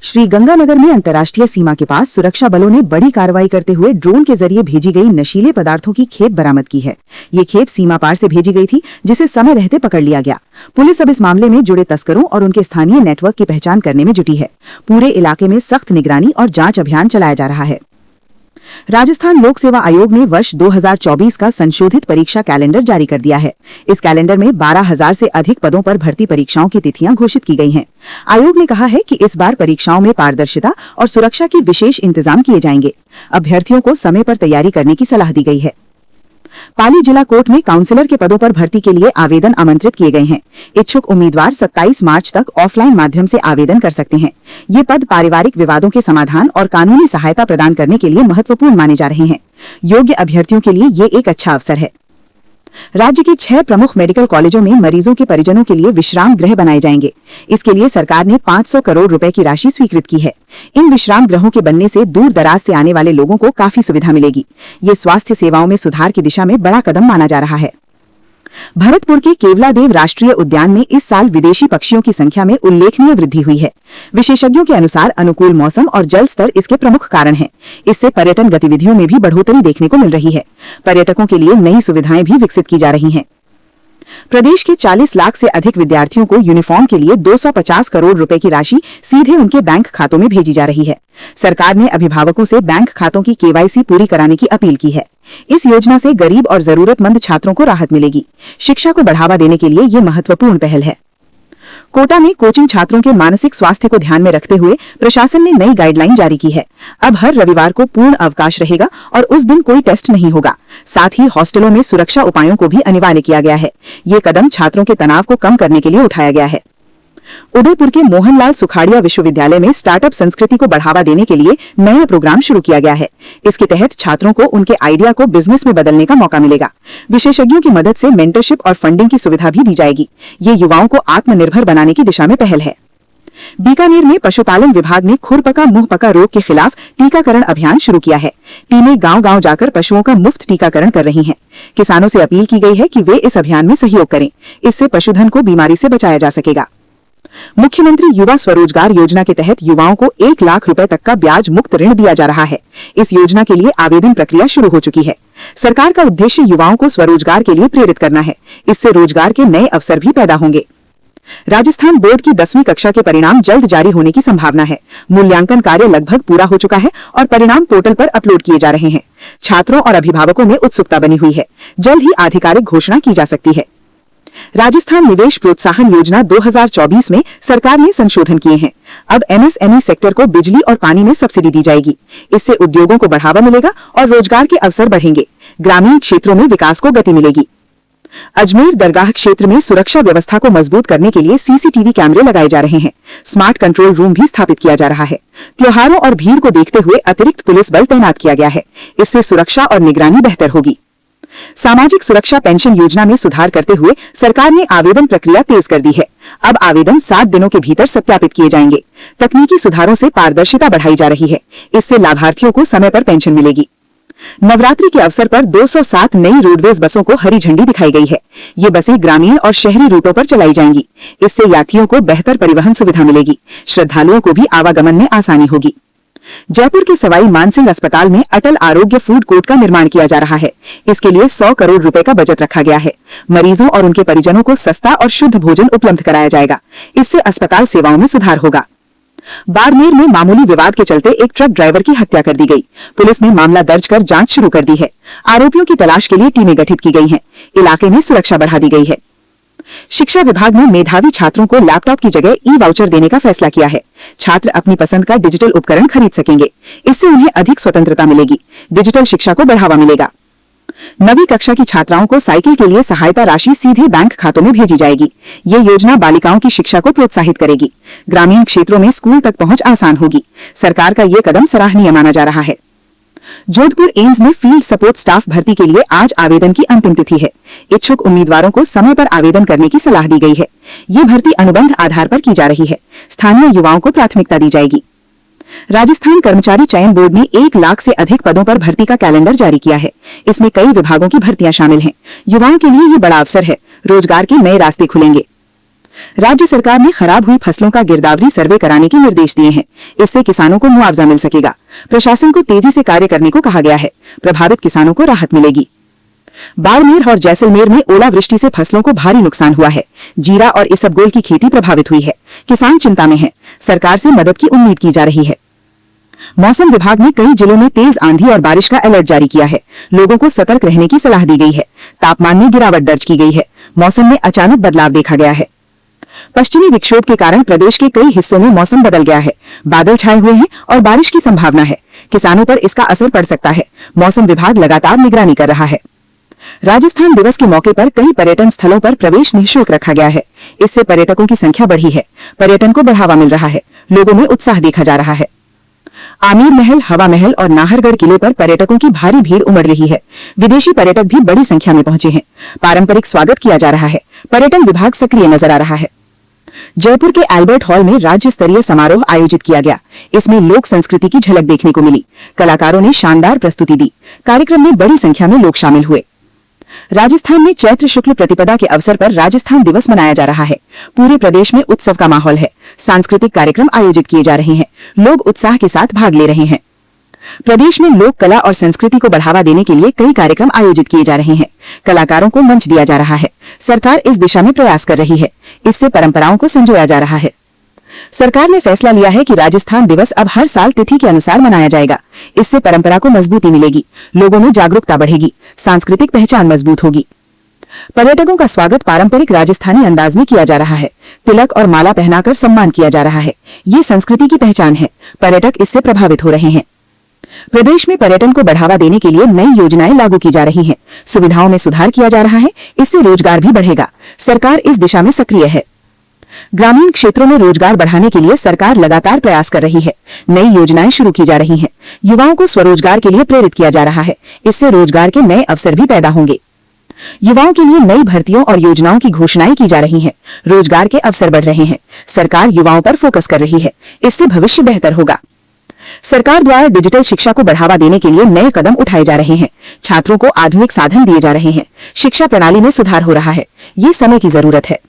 श्रीगंगानगर में अंतर्राष्ट्रीय सीमा के पास सुरक्षा बलों ने बड़ी कार्रवाई करते हुए ड्रोन के जरिए भेजी गई नशीले पदार्थों की खेप बरामद की है। ये खेप सीमा पार से भेजी गई थी, जिसे समय रहते पकड़ लिया गया। पुलिस अब इस मामले में जुड़े तस्करों और उनके स्थानीय नेटवर्क की पहचान करने में जुटी है। पूरे इलाके में सख्त निगरानी और जांच अभियान चलाया जा रहा है। राजस्थान लोक सेवा आयोग ने वर्ष 2024 का संशोधित परीक्षा कैलेंडर जारी कर दिया है। इस कैलेंडर में 12,000 से अधिक पदों पर भर्ती परीक्षाओं की तिथियां घोषित की गई हैं। आयोग ने कहा है कि इस बार परीक्षाओं में पारदर्शिता और सुरक्षा की विशेष इंतजाम किए जाएंगे। अभ्यर्थियों को समय पर तैयारी करने की सलाह दी गई है। पाली जिला कोर्ट में काउंसलर के पदों पर भर्ती के लिए आवेदन आमंत्रित किए गए हैं। इच्छुक उम्मीदवार 27 मार्च तक ऑफलाइन माध्यम से आवेदन कर सकते हैं। ये पद पारिवारिक विवादों के समाधान और कानूनी सहायता प्रदान करने के लिए महत्वपूर्ण माने जा रहे हैं। योग्य अभ्यर्थियों के लिए ये एक अच्छा अवसर है। राज्य के 6 प्रमुख मेडिकल कॉलेजों में मरीजों के परिजनों के लिए विश्राम गृह बनाए जाएंगे। इसके लिए सरकार ने 500 करोड़ रुपए की राशि स्वीकृत की है। इन विश्राम गृहों के बनने से दूर दराज से आने वाले लोगों को काफी सुविधा मिलेगी। ये स्वास्थ्य सेवाओं में सुधार की दिशा में बड़ा कदम माना जा रहा है। भरतपुर के केवलादेव राष्ट्रीय उद्यान में इस साल विदेशी पक्षियों की संख्या में उल्लेखनीय वृद्धि हुई है। विशेषज्ञों के अनुसार अनुकूल मौसम और जल स्तर इसके प्रमुख कारण हैं। इससे पर्यटन गतिविधियों में भी बढ़ोतरी देखने को मिल रही है। पर्यटकों के लिए नई सुविधाएं भी विकसित की जा रही हैं। प्रदेश के 40 लाख से अधिक विद्यार्थियों को यूनिफॉर्म के लिए 250 करोड़ रुपए की राशि सीधे उनके बैंक खातों में भेजी जा रही है। सरकार ने अभिभावकों से बैंक खातों की केवाईसी पूरी कराने की अपील की है। इस योजना से गरीब और जरूरतमंद छात्रों को राहत मिलेगी। शिक्षा को बढ़ावा देने के लिए ये महत्वपूर्ण पहल है। कोटा में कोचिंग छात्रों के मानसिक स्वास्थ्य को ध्यान में रखते हुए प्रशासन ने नई गाइडलाइन जारी की है। अब हर रविवार को पूर्ण अवकाश रहेगा और उस दिन कोई टेस्ट नहीं होगा। साथ ही हॉस्टलों में सुरक्षा उपायों को भी अनिवार्य किया गया है। ये कदम छात्रों के तनाव को कम करने के लिए उठाया गया है। उदयपुर के मोहनलाल सुखाड़िया विश्वविद्यालय में स्टार्टअप संस्कृति को बढ़ावा देने के लिए नया प्रोग्राम शुरू किया गया है। इसके तहत छात्रों को उनके आइडिया को बिजनेस में बदलने का मौका मिलेगा। विशेषज्ञों की मदद से मेंटरशिप और फंडिंग की सुविधा भी दी जाएगी। ये युवाओं को आत्मनिर्भर बनाने की दिशा में पहल है। बीकानेर में पशुपालन विभाग ने खुरपका मुंहपका रोग के खिलाफ टीकाकरण अभियान शुरू किया है। टीमें गांव-गांव जाकर पशुओं का मुफ्त टीकाकरण कर रही हैं। किसानों से अपील की गई है कि वे इस अभियान में सहयोग करें। इससे पशुधन को बीमारी से बचाया जा सकेगा। मुख्यमंत्री युवा स्वरोजगार योजना के तहत युवाओं को 1 लाख रुपए तक का ब्याज मुक्त ऋण दिया जा रहा है। इस योजना के लिए आवेदन प्रक्रिया शुरू हो चुकी है। सरकार का उद्देश्य युवाओं को स्वरोजगार के लिए प्रेरित करना है। इससे रोजगार के नए अवसर भी पैदा होंगे। राजस्थान बोर्ड की 10वीं कक्षा के परिणाम जल्द जारी होने की संभावना है। मूल्यांकन कार्य लगभग पूरा हो चुका है और परिणाम पोर्टल पर अपलोड किए जा रहे हैं। छात्रों और अभिभावकों में उत्सुकता बनी हुई है। जल्द ही आधिकारिक घोषणा की जा सकती है। राजस्थान निवेश प्रोत्साहन योजना 2024 में सरकार ने संशोधन किए हैं। अब एमएसएमई सेक्टर को बिजली और पानी में सब्सिडी दी जाएगी। इससे उद्योगों को बढ़ावा मिलेगा और रोजगार के अवसर बढ़ेंगे। ग्रामीण क्षेत्रों में विकास को गति मिलेगी। अजमेर दरगाह क्षेत्र में सुरक्षा व्यवस्था को मजबूत करने के लिए सीसीटीवी कैमरे लगाए जा रहे हैं। स्मार्ट कंट्रोल रूम भी स्थापित किया जा रहा है। त्योहारों और भीड़ को देखते हुए अतिरिक्त पुलिस बल तैनात किया गया है। इससे सुरक्षा और निगरानी बेहतर होगी। सामाजिक सुरक्षा पेंशन योजना में सुधार करते हुए सरकार ने आवेदन प्रक्रिया तेज कर दी है। अब आवेदन 7 दिनों के भीतर सत्यापित किए जाएंगे। तकनीकी सुधारों से पारदर्शिता बढ़ाई जा रही है। इससे लाभार्थियों को समय पर पेंशन मिलेगी। नवरात्रि के अवसर पर 207 नई रोडवेज बसों को हरी झंडी दिखाई गई है। ये बसें ग्रामीण और शहरी रूटों पर चलाई जाएंगी। इससे यात्रियों को बेहतर परिवहन सुविधा मिलेगी। श्रद्धालुओं को भी आवागमन में आसानी होगी। जयपुर के सवाई मानसिंह अस्पताल में अटल आरोग्य फूड कोर्ट का निर्माण किया जा रहा है। इसके लिए 100 करोड़ रुपए का बजट रखा गया है। मरीजों और उनके परिजनों को सस्ता और शुद्ध भोजन उपलब्ध कराया जाएगा। इससे अस्पताल सेवाओं में सुधार होगा। बाड़मेर में मामूली विवाद के चलते एक ट्रक ड्राइवर की हत्या कर दी गई। पुलिस ने मामला दर्ज कर जांच शुरू कर दी है। आरोपियों की तलाश के लिए टीमें गठित की गई हैं। इलाके में सुरक्षा बढ़ा दी गई है। शिक्षा विभाग ने मेधावी छात्रों को लैपटॉप की जगह ई वाउचर देने का फैसला किया है। छात्र अपनी पसंद का डिजिटल उपकरण खरीद सकेंगे। इससे उन्हें अधिक स्वतंत्रता मिलेगी। डिजिटल शिक्षा को बढ़ावा मिलेगा। 9वीं कक्षा की छात्राओं को साइकिल के लिए सहायता राशि सीधे बैंक खातों में भेजी जाएगी। ये योजना बालिकाओं की शिक्षा को प्रोत्साहित करेगी। ग्रामीण क्षेत्रों में स्कूल तक पहुंच आसान होगी। सरकार का ये कदम सराहनीय माना जा रहा है। जोधपुर एम्स में फील्ड सपोर्ट स्टाफ भर्ती के लिए आज आवेदन की अंतिम तिथि है। इच्छुक उम्मीदवारों को समय पर आवेदन करने की सलाह दी गई है। ये भर्ती अनुबंध आधार पर की जा रही है। स्थानीय युवाओं को प्राथमिकता दी जाएगी। राजस्थान कर्मचारी चयन बोर्ड ने 1 लाख से अधिक पदों पर भर्ती का कैलेंडर जारी किया है। इसमें कई विभागों की भर्तियां शामिल हैं। युवाओं के लिए ये बड़ा अवसर है। रोजगार के नए रास्ते खुलेंगे। राज्य सरकार ने खराब हुई फसलों का गिरदावरी सर्वे कराने के निर्देश दिए हैं। इससे किसानों को मुआवजा मिल सकेगा। प्रशासन को तेजी से कार्य करने को कहा गया है। प्रभावित किसानों को राहत मिलेगी। बाड़मेर और जैसलमेर में ओलावृष्टि से फसलों को भारी नुकसान हुआ है। जीरा और इसबगोल की खेती प्रभावित हुई है। किसान चिंता में हैं। सरकार से मदद की उम्मीद की जा रही है। मौसम विभाग ने कई जिलों में तेज आंधी और बारिश का अलर्ट जारी किया है। लोगों को सतर्क रहने की सलाह दी गई है। तापमान में गिरावट दर्ज की गई है। मौसम में अचानक बदलाव देखा गया है। पश्चिमी विक्षोभ के कारण प्रदेश के कई हिस्सों में मौसम बदल गया है। बादल छाए हुए हैं और बारिश की संभावना है। किसानों पर इसका असर पड़ सकता है। मौसम विभाग लगातार निगरानी कर रहा है। राजस्थान दिवस के मौके पर कई पर्यटन स्थलों पर प्रवेश निःशुल्क रखा गया है। इससे पर्यटकों की संख्या बढ़ी है। पर्यटन को बढ़ावा मिल रहा है। लोगों में उत्साह देखा जा रहा है। आमेर महल, हवा महल और नाहरगढ़ किले पर पर्यटकों की भारी भीड़ उमड़ रही है। विदेशी पर्यटक भी बड़ी संख्या में पहुंचे हैं। पारंपरिक स्वागत किया जा रहा है। पर्यटन विभाग सक्रिय नजर आ रहा है। जयपुर के एल्बर्ट हॉल में राज्य स्तरीय समारोह आयोजित किया गया। इसमें लोक संस्कृति की झलक देखने को मिली। कलाकारों ने शानदार प्रस्तुति दी। कार्यक्रम में बड़ी संख्या में लोग शामिल हुए। राजस्थान में चैत्र शुक्ल प्रतिपदा के अवसर पर राजस्थान दिवस मनाया जा रहा है। पूरे प्रदेश में उत्सव का माहौल है। सांस्कृतिक कार्यक्रम आयोजित किए जा रहे हैं। लोग उत्साह के साथ भाग ले रहे हैं। प्रदेश में लोक कला और संस्कृति को बढ़ावा देने के लिए कई कार्यक्रम आयोजित किए जा रहे हैं। कलाकारों को मंच दिया जा रहा है। सरकार इस दिशा में प्रयास कर रही है। इससे परंपराओं को संजोया जा रहा है। सरकार ने फैसला लिया है कि राजस्थान दिवस अब हर साल तिथि के अनुसार मनाया जाएगा। इससे परंपरा को मजबूती मिलेगी। लोगों में जागरूकता बढ़ेगी। सांस्कृतिक पहचान मजबूत होगी। पर्यटकों का स्वागत पारंपरिक राजस्थानी अंदाज में किया जा रहा है। तिलक और माला पहनाकर सम्मान किया जा रहा है। ये संस्कृति की पहचान है। पर्यटक इससे प्रभावित हो रहे हैं। प्रदेश में पर्यटन को बढ़ावा देने के लिए नई योजनाएं लागू की जा रही हैं। सुविधाओं में सुधार किया जा रहा है। इससे रोजगार भी बढ़ेगा। सरकार इस दिशा में सक्रिय है। ग्रामीण क्षेत्रों में रोजगार बढ़ाने के लिए सरकार लगातार प्रयास कर रही है। नई योजनाएं शुरू की जा रही हैं। युवाओं को स्वरोजगार के लिए प्रेरित किया जा रहा है। इससे रोजगार के नए अवसर भी पैदा होंगे। युवाओं के लिए नई भर्तियों और योजनाओं की घोषणाएं की जा रही हैं। रोजगार के अवसर बढ़ रहे हैं। सरकार युवाओं पर फोकस कर रही है। इससे भविष्य बेहतर होगा। सरकार द्वारा डिजिटल शिक्षा को बढ़ावा देने के लिए नए कदम उठाए जा रहे हैं। छात्रों को आधुनिक साधन दिए जा रहे हैं। शिक्षा प्रणाली में सुधार हो रहा है। ये समय की जरूरत है।